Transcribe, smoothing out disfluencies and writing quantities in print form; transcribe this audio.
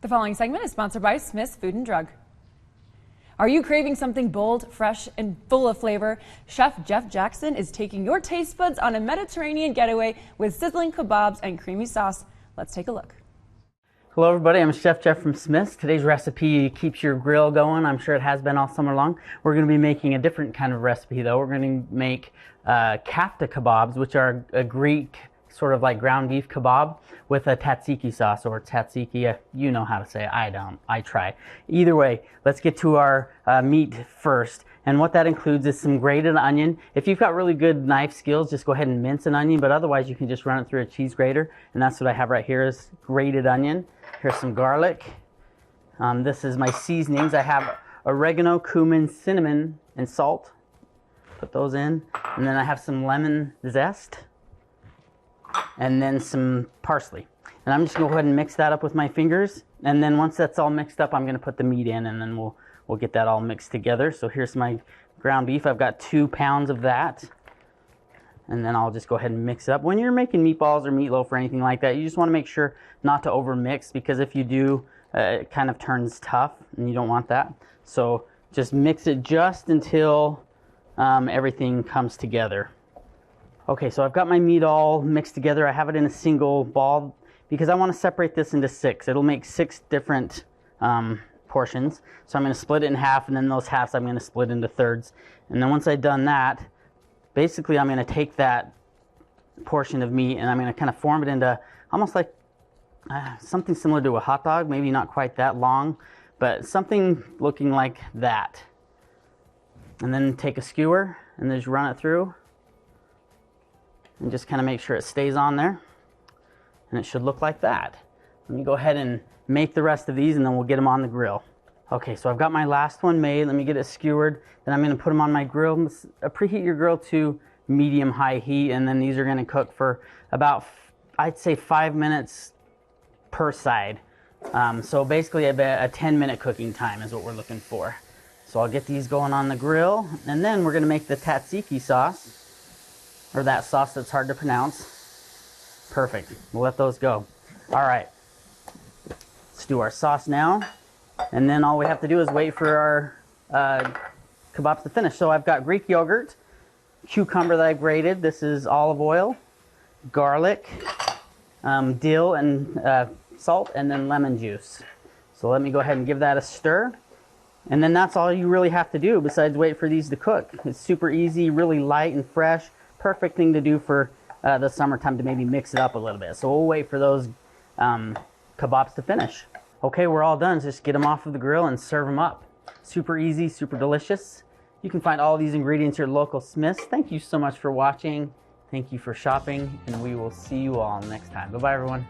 The following segment is sponsored by Smith's Food and Drug. Are you craving something bold, fresh, and full of flavor? Chef Jeff Jackson is taking your taste buds on a Mediterranean getaway with sizzling kebabs and creamy sauce. Let's take a look. Hello everybody, I'm Chef Jeff from Smith's. Today's recipe keeps your grill going. I'm sure it has been all summer long. We're going to be making a different kind of recipe though. We're going to make Kafta Kabobs, which are a Greek sort of like ground beef kebab with a tzatziki sauce, or tzatziki. You know how to say it. I don't. I try. Either way, let's get to our meat first. And what that includes is some grated onion. If you've got really good knife skills, just go ahead and mince an onion, but otherwise you can just run it through a cheese grater. And that's what I have right here is grated onion. Here's some garlic. This is my seasonings. I have oregano, cumin, cinnamon, and salt. Put those in. And then I have some lemon zest. And then some parsley. And I'm just going to go ahead and mix that up with my fingers. And then once that's all mixed up, I'm going to put the meat in, and then we'll get that all mixed together. So here's my ground beef. I've got 2 pounds of that. And then I'll just go ahead and mix up. When you're making meatballs or meatloaf or anything like that, you just want to make sure not to over mix, because if you do, it kind of turns tough and you don't want that. So just mix it just until everything comes together. Okay, so I've got my meat all mixed together. I have it in a single ball because I want to separate this into 6. It'll make 6 different portions. So I'm going to split it in half, and then those halves I'm going to split into thirds. And then once I've done that, basically I'm going to take that portion of meat and I'm going to kind of form it into almost like something similar to a hot dog. Maybe not quite that long, but something looking like that. And then take a skewer and just run it through. And just kind of make sure it stays on there. And it should look like that. Let me go ahead and make the rest of these, and then we'll get them on the grill. Okay, so I've got my last one made. Let me get it skewered. Then I'm going to put them on my grill. Preheat your grill to medium-high heat, and then these are going to cook for about, I'd say, 5 minutes per side. So basically a 10-minute cooking time is what we're looking for. So I'll get these going on the grill, and then we're going to make the tzatziki sauce. Or that sauce that's hard to pronounce. Perfect. We'll let those go. All right. Let's do our sauce now. And then all we have to do is wait for our kebabs to finish. So I've got Greek yogurt, cucumber that I grated. This is olive oil, garlic, dill, and salt, and then lemon juice. So let me go ahead and give that a stir. And then that's all you really have to do besides wait for these to cook. It's super easy, really light and fresh. Perfect thing to do for the summertime to maybe mix it up a little bit. So we'll wait for those kebabs to finish. Okay, we're all done. Just get them off of the grill and serve them up. Super easy, super delicious. You can find all these ingredients at your local Smith's. Thank you so much for watching. Thank you for shopping, and we will see you all next time. Bye-bye, everyone.